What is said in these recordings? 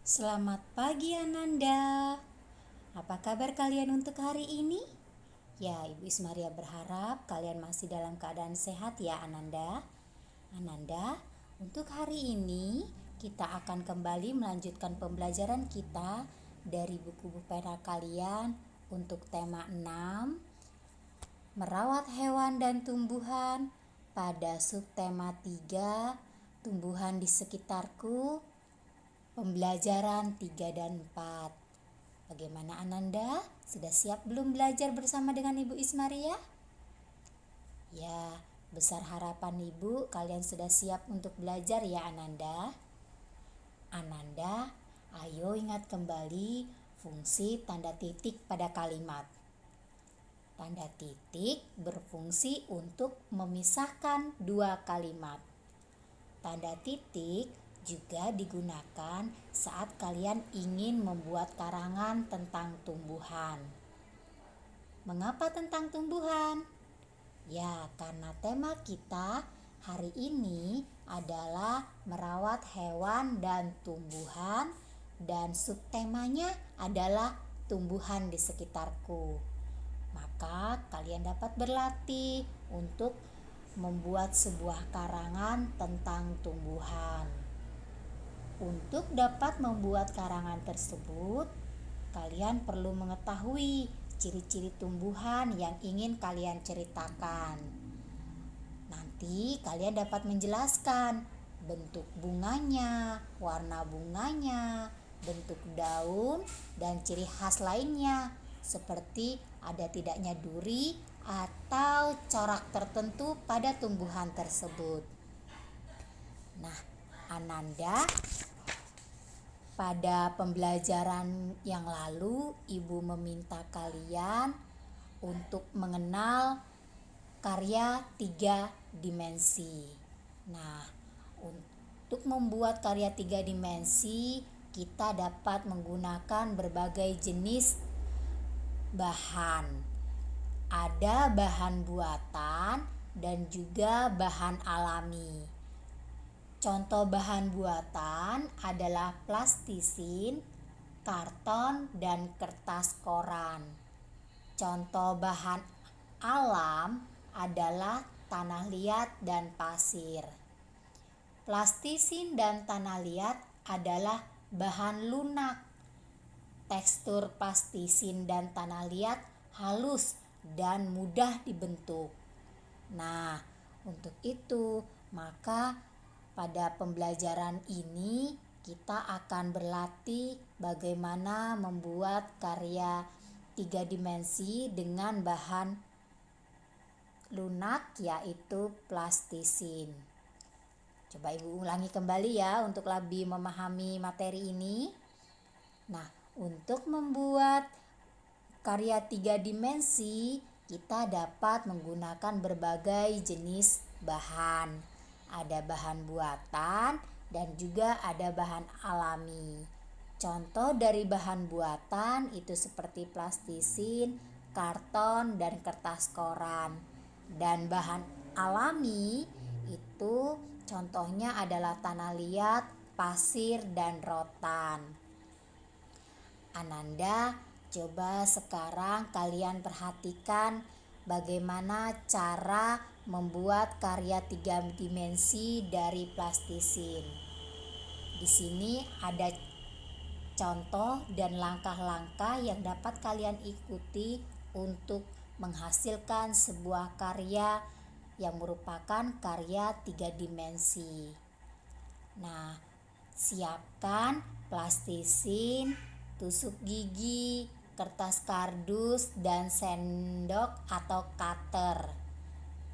Selamat pagi Ananda. Apa kabar kalian untuk hari ini? Ya, Ibu Ismaria berharap kalian masih dalam keadaan sehat ya Ananda. Ananda, untuk hari ini kita akan kembali melanjutkan pembelajaran kita dari buku pena kalian untuk tema 6, merawat hewan dan tumbuhan, pada subtema 3, tumbuhan di sekitarku. Pembelajaran 3 dan 4. Bagaimana Ananda? Sudah siap belum belajar bersama dengan Ibu Ismaria? Ya, besar harapan Ibu kalian sudah siap untuk belajar ya Ananda. Ananda, ayo ingat kembali fungsi tanda titik pada kalimat. Tanda titik berfungsi untuk memisahkan dua kalimat. Tanda titik juga digunakan saat kalian ingin membuat karangan tentang tumbuhan. Mengapa tentang tumbuhan? Ya, karena tema kita hari ini adalah merawat hewan dan tumbuhan, dan subtemanya adalah tumbuhan di sekitarku. Maka kalian dapat berlatih untuk membuat sebuah karangan tentang tumbuhan. Untuk dapat membuat karangan tersebut, kalian perlu mengetahui ciri-ciri tumbuhan yang ingin kalian ceritakan. Nanti kalian dapat menjelaskan bentuk bunganya, warna bunganya, bentuk daun, dan ciri khas lainnya seperti ada tidaknya duri atau corak tertentu pada tumbuhan tersebut. Nah, Ananda, pada pembelajaran yang lalu Ibu meminta kalian untuk mengenal karya 3 dimensi. Nah, untuk membuat karya 3 dimensi kita dapat menggunakan berbagai jenis bahan. Ada bahan buatan dan juga bahan alami. Contoh bahan buatan adalah plastisin, karton, dan kertas koran. Contoh bahan alam adalah tanah liat dan pasir. Plastisin dan tanah liat adalah bahan lunak. Tekstur plastisin dan tanah liat halus dan mudah dibentuk. Nah, untuk itu maka pada pembelajaran ini kita akan berlatih bagaimana membuat karya 3 dimensi dengan bahan lunak, yaitu plastisin. Coba Ibu ulangi kembali ya untuk lebih memahami materi ini. Nah, untuk membuat karya 3 dimensi kita dapat menggunakan berbagai jenis bahan. Ada bahan buatan dan juga ada bahan alami. Contoh dari bahan buatan itu seperti plastisin, karton, dan kertas koran. Dan bahan alami itu contohnya adalah tanah liat, pasir, dan rotan. Ananda, coba sekarang kalian perhatikan bagaimana cara membuat karya 3 dimensi dari plastisin. Di sini ada contoh dan langkah-langkah yang dapat kalian ikuti untuk menghasilkan sebuah karya yang merupakan karya 3 dimensi. Nah, siapkan plastisin, tusuk gigi, kertas kardus, dan sendok atau cutter.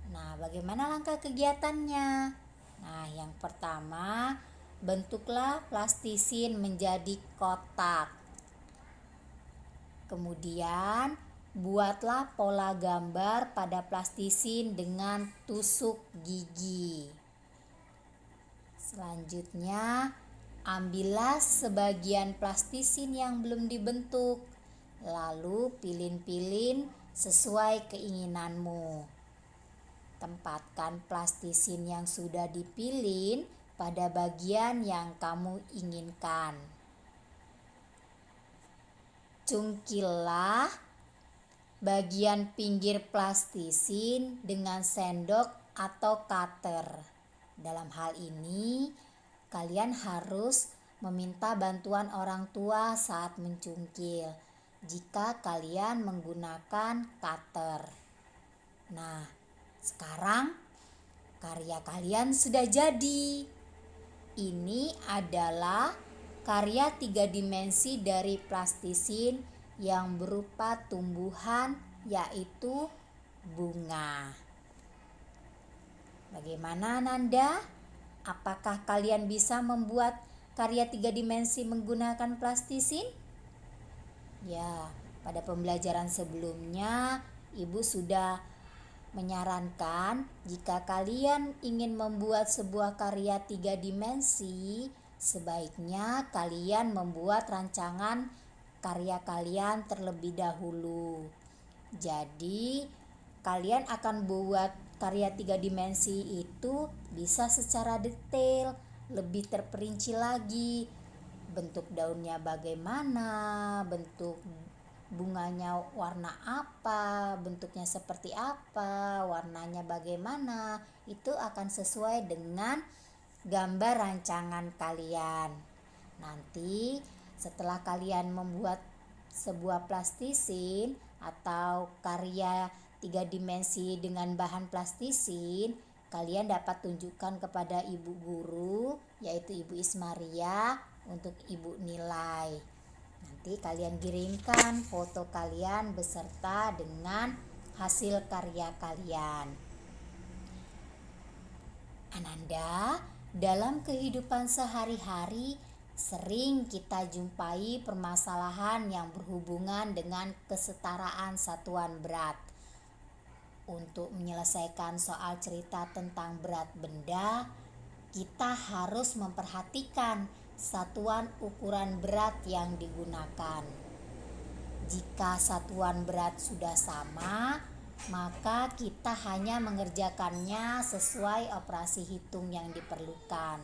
Nah, bagaimana langkah kegiatannya? Nah, yang pertama, bentuklah plastisin menjadi kotak. Kemudian, buatlah pola gambar pada plastisin dengan tusuk gigi. Selanjutnya, ambillah sebagian plastisin yang belum dibentuk, lalu pilin-pilin sesuai keinginanmu. Tempatkan plastisin yang sudah dipilin pada bagian yang kamu inginkan. Cungkillah bagian pinggir plastisin dengan sendok atau cutter. Dalam hal ini, kalian harus meminta bantuan orang tua saat mencungkil jika kalian menggunakan cutter. Nah, sekarang karya kalian sudah jadi. Ini adalah karya 3 dimensi dari plastisin yang berupa tumbuhan, yaitu bunga. Bagaimana Nanda? Apakah kalian bisa membuat karya 3 dimensi menggunakan plastisin? Ya, pada pembelajaran sebelumnya Ibu sudah menyarankan jika kalian ingin membuat sebuah karya 3 dimensi, sebaiknya kalian membuat rancangan karya kalian terlebih dahulu. Jadi, kalian akan buat karya 3 dimensi itu bisa secara detail, lebih terperinci lagi. Bentuk daunnya bagaimana, bentuk bunganya warna apa, bentuknya seperti apa, warnanya bagaimana, itu akan sesuai dengan gambar rancangan kalian. Nanti setelah kalian membuat sebuah plastisin atau karya 3 dimensi dengan bahan plastisin, kalian dapat tunjukkan kepada ibu guru, yaitu Ibu Ismaria, untuk ibu nilai. Nanti kalian kirimkan foto kalian beserta dengan hasil karya kalian. Ananda, dalam kehidupan sehari-hari sering kita jumpai permasalahan yang berhubungan dengan kesetaraan satuan berat. Untuk menyelesaikan soal cerita tentang berat benda, kita harus memperhatikan satuan ukuran berat yang digunakan. Jika satuan berat sudah sama, maka kita hanya mengerjakannya sesuai operasi hitung yang diperlukan.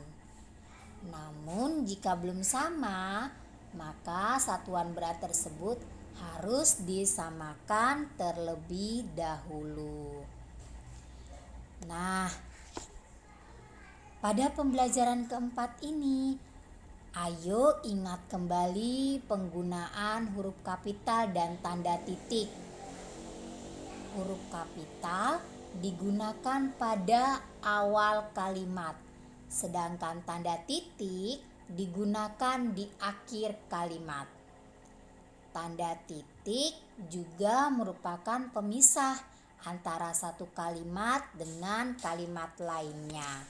Namun jika belum sama, maka satuan berat tersebut harus disamakan terlebih dahulu. Nah, pada pembelajaran keempat ini, ayo ingat kembali penggunaan huruf kapital dan tanda titik. Huruf kapital digunakan pada awal kalimat, sedangkan tanda titik digunakan di akhir kalimat. Tanda titik juga merupakan pemisah antara satu kalimat dengan kalimat lainnya.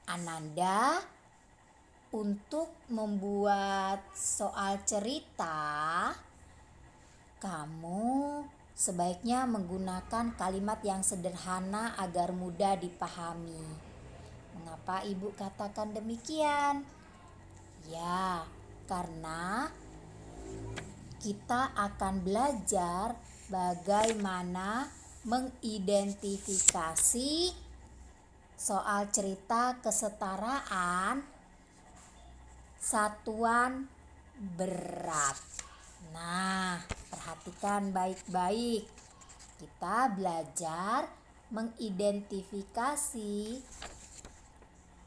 Ananda, untuk membuat soal cerita, kamu sebaiknya menggunakan kalimat yang sederhana agar mudah dipahami. Mengapa Ibu katakan demikian? Ya, karena kita akan belajar bagaimana mengidentifikasi soal cerita kesetaraan satuan berat. Nah, perhatikan baik-baik. Kita belajar mengidentifikasi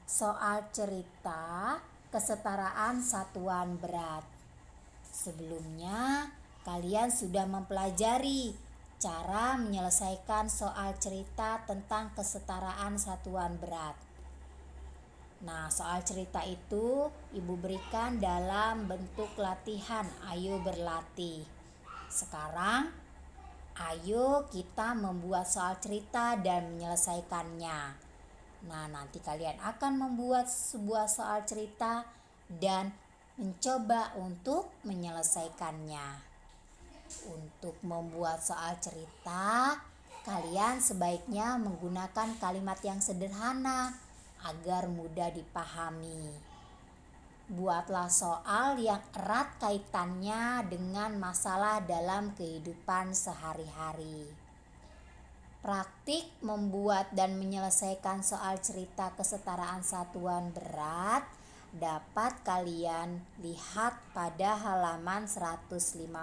soal cerita kesetaraan satuan berat. Sebelumnya, kalian sudah mempelajari cara menyelesaikan soal cerita tentang kesetaraan satuan berat. Nah, soal cerita itu Ibu berikan dalam bentuk latihan. Ayo berlatih. Sekarang, ayo kita membuat soal cerita dan menyelesaikannya. Nah, nanti kalian akan membuat sebuah soal cerita dan mencoba untuk menyelesaikannya. Untuk membuat soal cerita, kalian sebaiknya menggunakan kalimat yang sederhana agar mudah dipahami. Buatlah soal yang erat kaitannya dengan masalah dalam kehidupan sehari-hari. Praktik membuat dan menyelesaikan soal cerita kesetaraan satuan berat dapat kalian lihat pada halaman 153.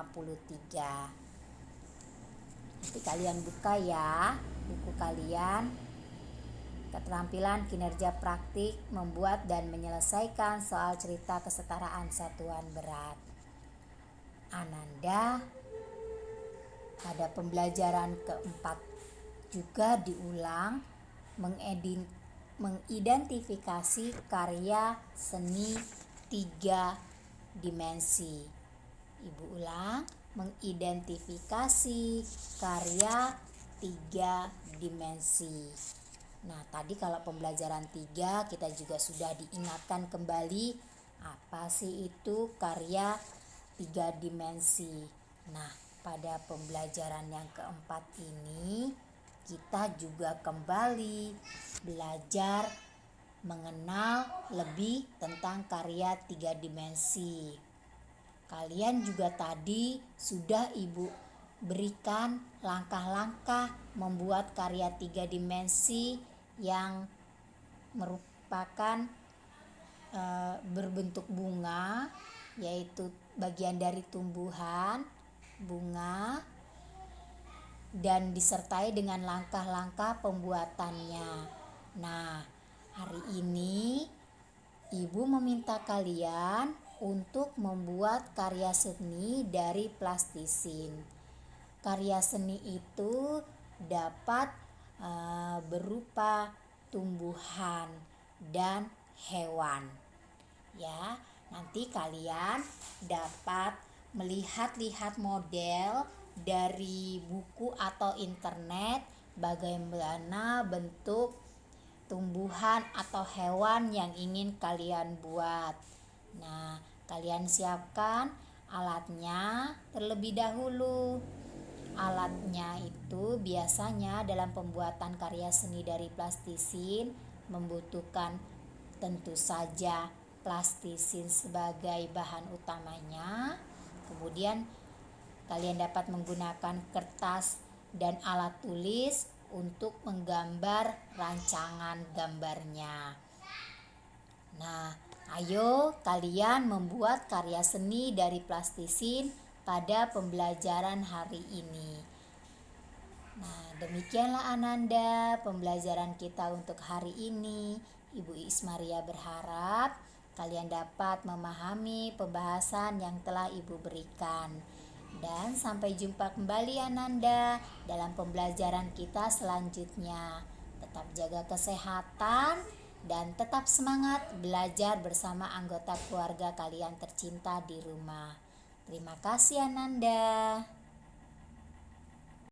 Nanti kalian buka ya buku kalian. Keterampilan kinerja praktik membuat dan menyelesaikan soal cerita kesetaraan satuan berat. Ananda pada pembelajaran keempat juga diulang mengidentifikasi karya seni 3 dimensi. Ibu ulang, mengidentifikasi karya 3 dimensi. Nah, tadi kalau pembelajaran 3 kita juga sudah diingatkan kembali apa sih itu karya 3 dimensi. Nah, pada pembelajaran yang keempat ini kita juga kembali belajar mengenal lebih tentang karya 3 dimensi. Kalian juga tadi sudah Ibu berikan langkah-langkah membuat karya 3 dimensi yang merupakan berbentuk bunga, yaitu bagian dari tumbuhan bunga, dan disertai dengan langkah-langkah pembuatannya. Nah, hari ini Ibu meminta kalian untuk membuat karya seni dari plastisin. Karya seni itu dapat berupa tumbuhan dan hewan. Ya, nanti kalian dapat melihat-lihat model dari buku atau internet bagaimana bentuk tumbuhan atau hewan yang ingin kalian buat. Nah, kalian siapkan alatnya terlebih dahulu. Alatnya itu biasanya dalam pembuatan karya seni dari plastisin membutuhkan tentu saja plastisin sebagai bahan utamanya. Kemudian kalian dapat menggunakan kertas dan alat tulis untuk menggambar rancangan gambarnya. Nah, ayo kalian membuat karya seni dari plastisin pada pembelajaran hari ini. Nah, demikianlah Ananda pembelajaran kita untuk hari ini. Ibu Ismaria berharap kalian dapat memahami pembahasan yang telah Ibu berikan. Dan sampai jumpa kembali Ananda dalam pembelajaran kita selanjutnya. Tetap jaga kesehatan dan tetap semangat belajar bersama anggota keluarga kalian tercinta di rumah. Terima kasih Ananda.